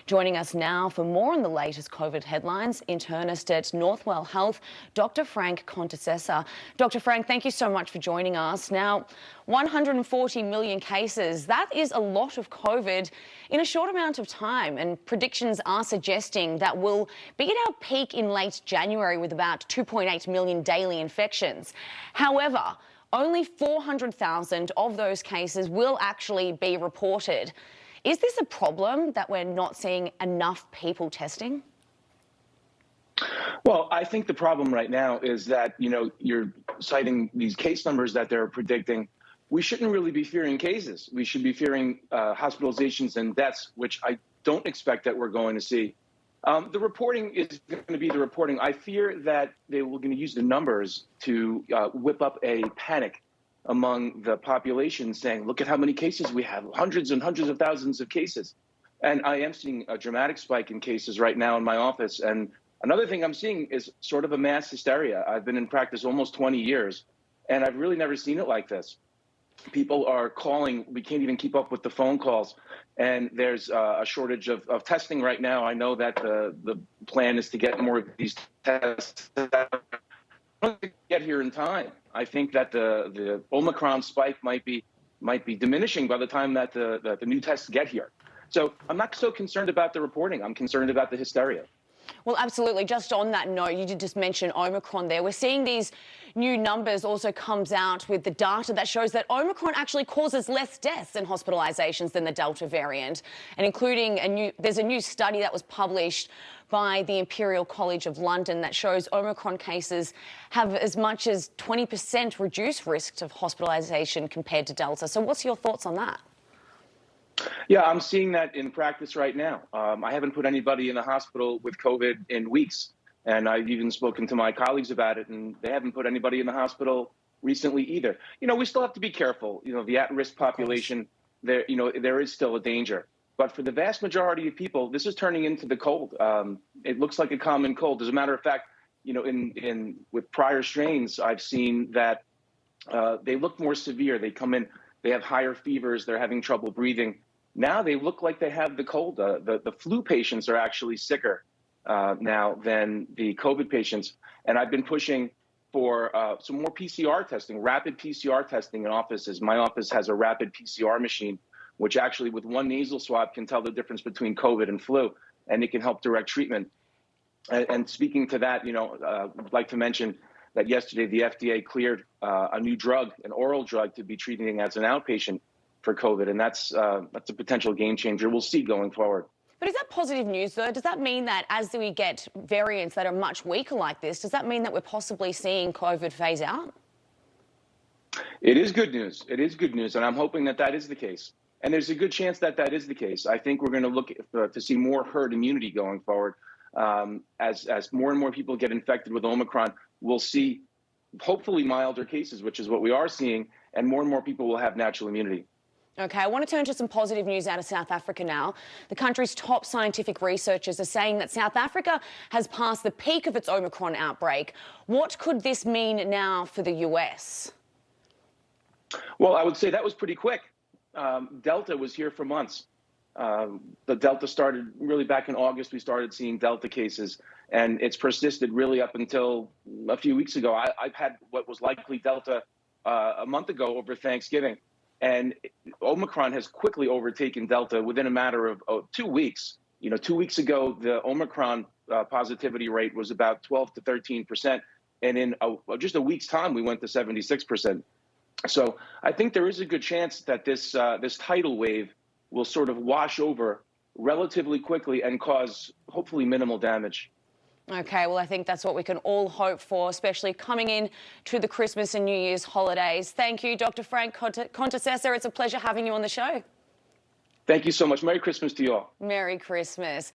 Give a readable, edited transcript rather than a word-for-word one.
Joining us now for more on the latest COVID headlines, internist at Northwell Health, Dr. Frank Contessessa. Dr. Frank, thank you so much for joining us. Now, 140 million cases, that is a lot of COVID in a short amount of time, and predictions are suggesting that we'll be at our peak in late January with about 2.8 million daily infections. However, only 400,000 of those cases will actually be reported. Is this a problem that we're not seeing enough people testing? Well, I think the problem right now is that, you're citing these case numbers that they're predicting. We shouldn't really be fearing cases. We should be fearing hospitalizations and deaths, which I don't expect that we're going to see. The reporting is going to be the reporting. I fear that they will going to use the numbers to whip up a panic among the population, saying, look at how many cases we have, hundreds and hundreds of thousands of cases. And I am seeing a dramatic spike in cases right now in my office. And another thing I'm seeing is sort of a mass hysteria. I've been in practice almost 20 years, and I've really never seen it like this. People are calling. We can't even keep up with the phone calls. And there's a shortage of testing right now. I know that the plan is to get more of these tests get here in time. I think that the Omicron spike might be diminishing by the time that the new tests get here. So I'm not so concerned about the reporting. I'm concerned about the hysteria. Well, absolutely. Just on that note, you did just mention Omicron there. We're seeing these new numbers also comes out with the data that shows that Omicron actually causes less deaths and hospitalizations than the Delta variant, and including there's a new study that was published by the Imperial College of London that shows Omicron cases have as much as 20% reduced risks of hospitalization compared to Delta. So what's your thoughts on that? Yeah, I'm seeing that in practice right now. I haven't put anybody in the hospital with COVID in weeks, and I've even spoken to my colleagues about it, and they haven't put anybody in the hospital recently either. We still have to be careful. The at-risk population, there is still a danger. But for the vast majority of people, this is turning into the cold. It looks like a common cold. As a matter of fact, with prior strains, I've seen that they look more severe. They come in, they have higher fevers, they're having trouble breathing. Now they look like they have the cold. The flu patients are actually sicker now than the COVID patients. And I've been pushing for some more PCR testing, rapid PCR testing in offices. My office has a rapid PCR machine, which actually with one nasal swab can tell the difference between COVID and flu, and it can help direct treatment. And speaking to that, I'd like to mention that yesterday the FDA cleared a new drug, an oral drug, to be treating as an outpatient for COVID, and that's a potential game changer. We'll see going forward. But is that positive news, though? Does that mean that as we get variants that are much weaker like this, does that mean that we're possibly seeing COVID phase out? It is good news. It is good news, and I'm hoping that that is the case. And there's a good chance that that is the case. I think we're going to look to see more herd immunity going forward. As more and more people get infected with Omicron, we'll see hopefully milder cases, which is what we are seeing, and more people will have natural immunity. Okay, I want to turn to some positive news out of South Africa now. The country's top scientific researchers are saying that South Africa has passed the peak of its Omicron outbreak. What could this mean now for the US? Well, I would say that was pretty quick. Delta was here for months. The Delta started really back in August. We started seeing Delta cases, and it's persisted really up until a few weeks ago. I've had what was likely Delta a month ago over Thanksgiving. And Omicron has quickly overtaken Delta within a matter of 2 weeks. 2 weeks ago, the Omicron positivity rate was about 12 to 13%. And in just a week's time, we went to 76%. So I think there is a good chance that this tidal wave will sort of wash over relatively quickly and cause hopefully minimal damage. Okay, well, I think that's what we can all hope for, especially coming in to the Christmas and New Year's holidays. Thank you, Dr. Frank Contessessa. It's a pleasure having you on the show. Thank you so much. Merry Christmas to you all. Merry Christmas.